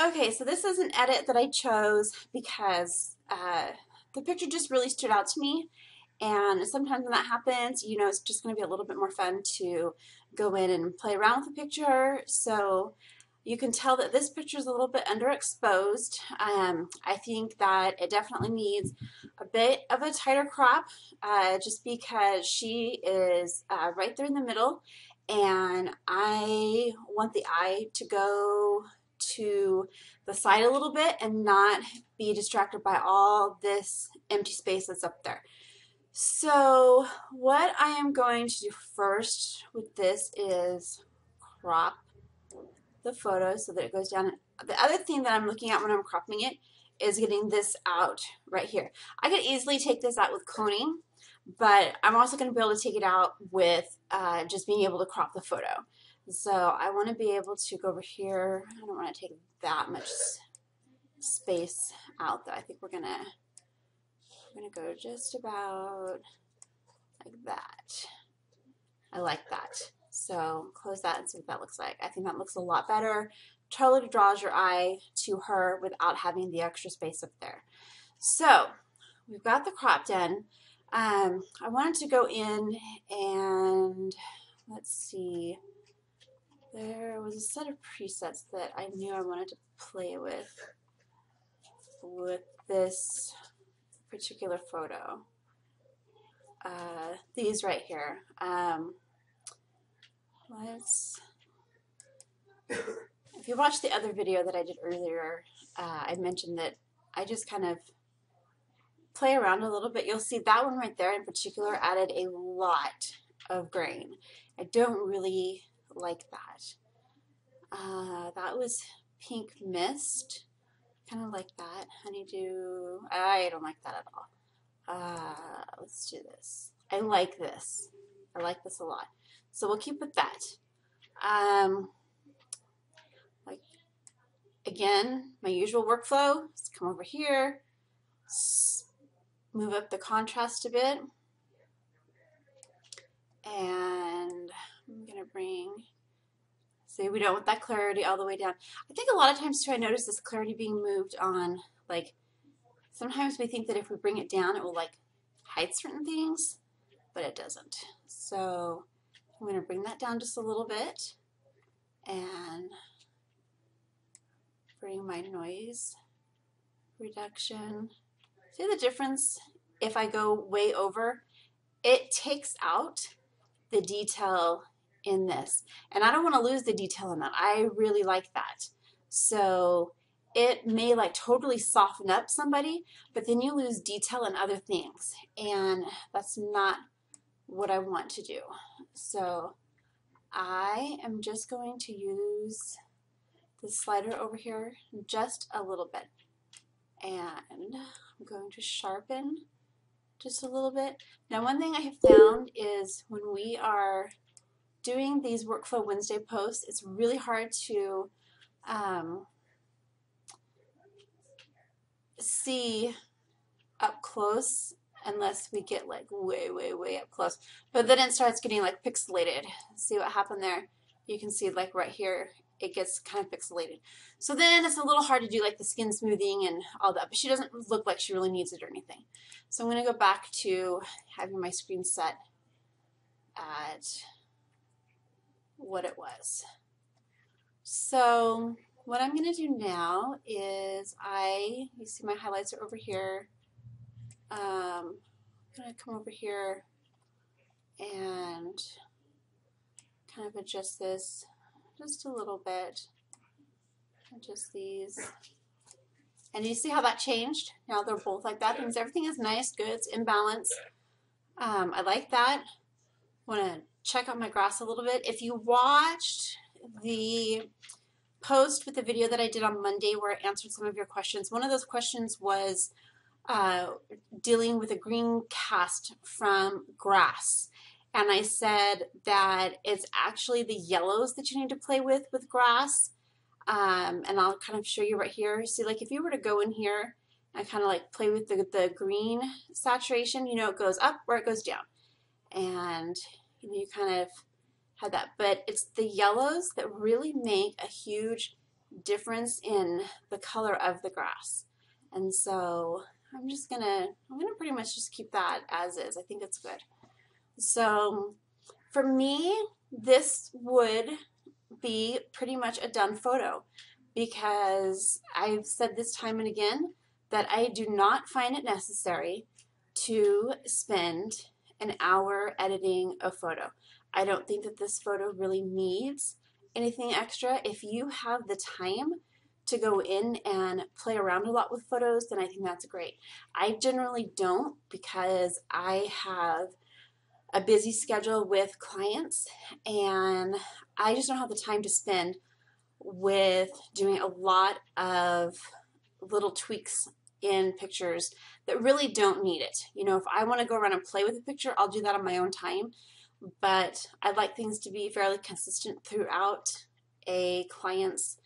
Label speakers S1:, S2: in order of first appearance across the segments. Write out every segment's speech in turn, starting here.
S1: Okay, so this is an edit that I chose because the picture just really stood out to me. And sometimes when that happens, it's just going to be a little bit more fun to go in and play around with the picture. So you can tell that this picture is a little bit underexposed. I think that it definitely needs a bit of a tighter crop just because she is right there in the middle. And I want the eye to go to the side a little bit and not be distracted by all this empty space that's up there. So what I am going to do first with this is crop the photo so that it goes down. The other thing that I'm looking at when I'm cropping it is getting this out right here. I could easily take this out with cloning, but I'm also going to be able to take it out with just being able to crop the photo. So I want to be able to go over here. I don't want to take that much space out though. I think we're gonna go just about like that. I like that. So close that and see what that looks like. I think that looks a lot better. Totally draws your eye to her without having the extra space up there. So we've got the crop done. I wanted to go in and let's see. There was a set of presets that I knew I wanted to play with this particular photo. These right here. If you watched the other video that I did earlier, I mentioned that I just kind of play around a little bit. You'll see that one right there in particular added a lot of grain. I don't really like that. That was Pink Mist. Kind of like that. Honeydew. I don't like that at all. Let's do this. I like this. I like this a lot. So we'll keep with that. Like again, my usual workflow is come over here, move up the contrast a bit, and I'm gonna bring. See, we don't want that clarity all the way down. I think a lot of times too, I notice this clarity being moved on. Like sometimes we think that if we bring it down, it will like hide certain things, but it doesn't. So I'm going to bring that down just a little bit and bring my noise reduction. See the difference? If I go way over, it takes out the detail in this. And I don't want to lose the detail in that. I really like that. So it may like totally soften up somebody, but then you lose detail in other things. And that's not what I want to do. So I am just going to use the slider over here just a little bit. And I'm going to sharpen just a little bit. Now one thing I have found is when we are doing these Workflow Wednesday posts, it's really hard to see up close unless we get like way, way, way up close. But then it starts getting like pixelated. See what happened there? You can see like right here, it gets kind of pixelated. So then it's a little hard to do like the skin smoothing and all that, but she doesn't look like she really needs it or anything. So I'm going to go back to having my screen set at what it was. So what I'm going to do now is you see my highlights are over here. I'm going to come over here and kind of adjust this just a little bit. Adjust these. And you see how that changed? Now they're both like that. Means everything is nice, good, it's in balance. I like that. Want to check out my grass a little bit. If you watched the post with the video that I did on Monday where I answered some of your questions, one of those questions was dealing with a green cast from grass. And I said that it's actually the yellows that you need to play with grass. And I'll kind of show you right here. See, like if you were to go in here and kind of like play with the green saturation, it goes up or it goes down. And you kind of have that. But it's the yellows that really make a huge difference in the color of the grass. And so I'm gonna pretty much just keep that as is. I think it's good. So for me, this would be pretty much a done photo because I've said this time and again that I do not find it necessary to spend an hour editing a photo. I don't think that this photo really needs anything extra. If you have the time to go in and play around a lot with photos, then I think that's great. I generally don't because I have a busy schedule with clients and I just don't have the time to spend with doing a lot of little tweaks in pictures that really don't need it. You know, if I want to go around and play with a picture, I'll do that on my own time, but I'd like things to be fairly consistent throughout a client's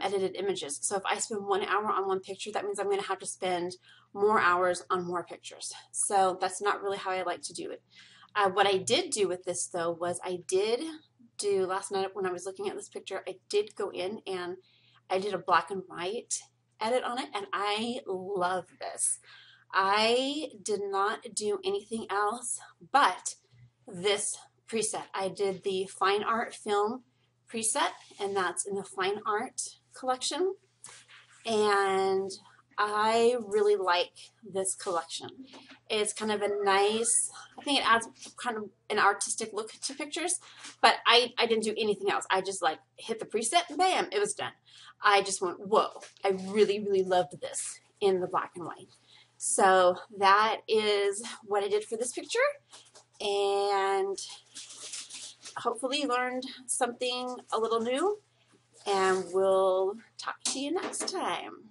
S1: edited images. So if I spend 1 hour on one picture, that means I'm going to have to spend more hours on more pictures. So that's not really how I like to do it. What I did do with this though was I did do last night when I was looking at this picture, I did go in and I did a black and white edit on it and I love this. I did not do anything else but this preset. I did the Fine Art Film preset and that's in the Fine Art collection and I really like this collection. It's kind of a nice, I think it adds kind of an artistic look to pictures, but I didn't do anything else. I just like hit the preset and bam, it was done. I just went, whoa, I really, really loved this in the black and white. So that is what I did for this picture and hopefully you learned something a little new and we'll talk to you next time.